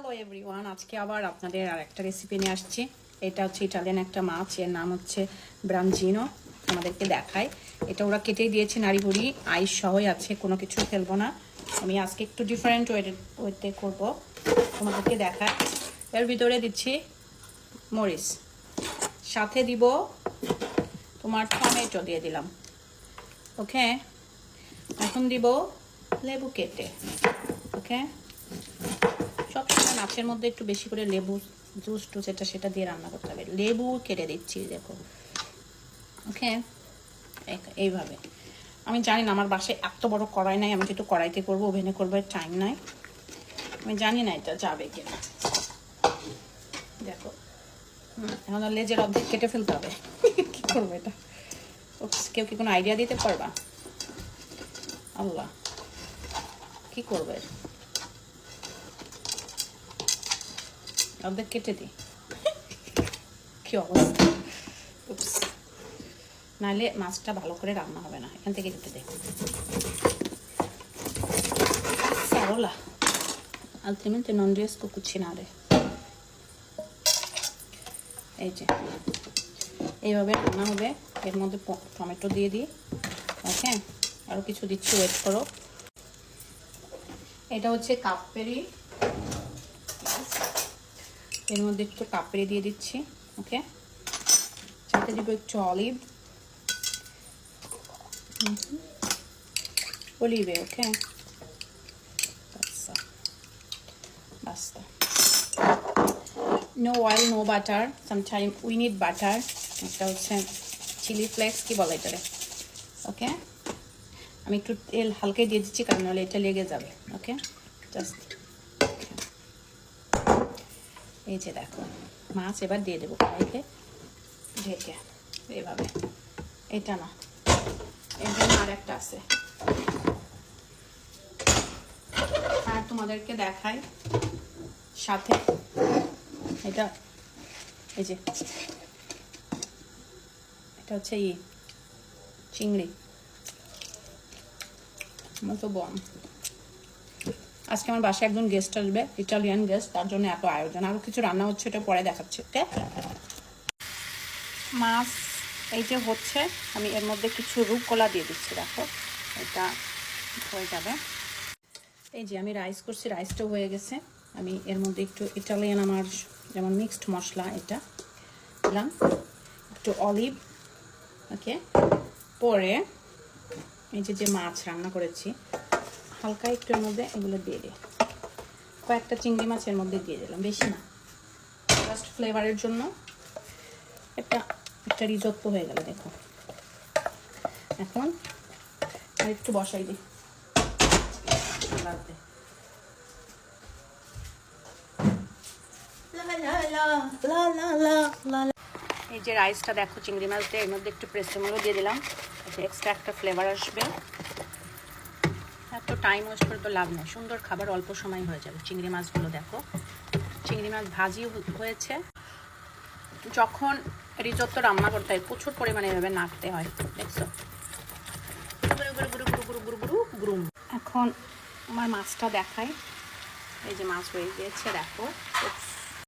Hello everyone, আজকে আবার আপনাদের আরেকটা রেসিপি নিয়ে আসছি। এটা হচ্ছে ইটালিয়ান একটা মাছ, এর নাম হচ্ছে ব্রাঞ্জিনো। আমাদেরকে দেখায় এটা ওরা কেটেই দিয়েছে, নাড়ি ভুড়ি আইস সহই আছে, কোনো কিছু ফেলবো না। আমি আজকে একটু ডিফারেন্ট ওয়েতে করবো, তোমাদেরকে দেখায়। এর ভিতরে দিচ্ছি মরিচ, সাথে দিব তোমার টমেটো দিয়ে দিলাম। ওকে, এখন দিব লেবু কেটে। ওকে, সবসময় মাছের মধ্যে একটু বেশি করে লেবু জুস টুস সেটা দিয়ে রান্না করতে হবে। লেবু কেটে দিচ্ছি, দেখো। ওকে, এইভাবে। আমি জানি না, আমার বাসায় এত বড় কড়াই নাই, আমি যেহেতু কড়াইতে করবো, ওভেনে করবো, টাইম নাই। আমি জানি না এটা যাবে কিনা। দেখো, এখন লেজের অর্ধেক কেটে ফেলতে হবে। কি করবো এটা? কেউ কি কোনো আইডিয়া দিতে পারবা? আল্লাহ, কি করবে? অর্ধেক কেটে দিই, কি অবস্থা। নাহলে মাছটা ভালো করে রান্না হবে না। এখান থেকে কেটে দিই। Parola, altrimenti non riesco a cucinare. এই যে এইভাবে রান্না হবে। এর মধ্যে টমেটো দিয়ে দিই। ওকে, আরও কিছু দিচ্ছি, ওয়েট করো। এটা হচ্ছে কাপেরি, এর মধ্যে একটু কাপেরি দিয়ে দিচ্ছি। ওকে, সাথে দিব একটু olive অলিভে। Okay, basta. No oil, no butter. Sometimes we need butter. এটা হচ্ছে চিলি ফ্লেক্স, কি বলে এটারে। ওকে, আমি একটু তেল হালকা দিয়ে দিচ্ছি, কারণ নাহলে এটা লেগে যাবে। ওকে, জাস্ট এই যে দেখো, মাছ এবার দিয়ে দেবো কড়াইতে ঢেকে এইভাবে। এটা না, এর জন্য আর একটা আছে। আর তোমাদেরকে দেখাই সাথে এটা, এই যে এটা হচ্ছে চিংড়ি মতো বম। আজকে আমার বাসায় একজন গেস্ট আসবে, ইটালিয়ান গেস্ট, তার জন্য এত আয়োজন। আরও কিছু রান্না হচ্ছে, এটা পরে দেখাচ্ছি। ওকে, মাছ এই যে হচ্ছে, আমি এর মধ্যে কিছু রুকোলা দিয়ে দিচ্ছি। দেখো, এটা হয়ে যাবে। এই যে আমি রাইস করছি, রাইসটাও হয়ে গেছে। আমি এর মধ্যে একটু ইটালিয়ান আমার যেমন মিক্সড মশলা এটা দিলাম, একটু অলিভ। ওকে, পরে এই যে মাছ রান্না করেছি, হালকা একটু এর মধ্যে এগুলো দিয়ে দিই। কয়েকটা চিংড়ি মাছ এর মধ্যে দিয়ে দিলাম, বেশি না, জাস্ট ফ্লেভারের জন্য। একটা রিজোত্তো হয়ে গেল। দেখো, এখন আর একটু বসাই দিই। এই যে রাইসটা দেখো, চিংড়ি মাছ দিয়ে এর মধ্যে একটু প্রেসেমোলো দিয়ে দিলাম, এক্সট্রা একটা ফ্লেভার আসবে। এত টাইম ওয়েস্ট করে তো লাভ নেই, সুন্দর খাবার অল্প সময় হয়ে যাবে। চিংড়ি মাছগুলো দেখো, চিংড়ি মাছ ভাজি হয়েছে। যখন রিজোত্তো রান্না করতে হয়, প্রচুর পরিমাণে এভাবে নাড়তে হয়, দেখছো। এখন আমার মাছটা দেখাই। এই যে মাছ হয়ে গিয়েছে, দেখো,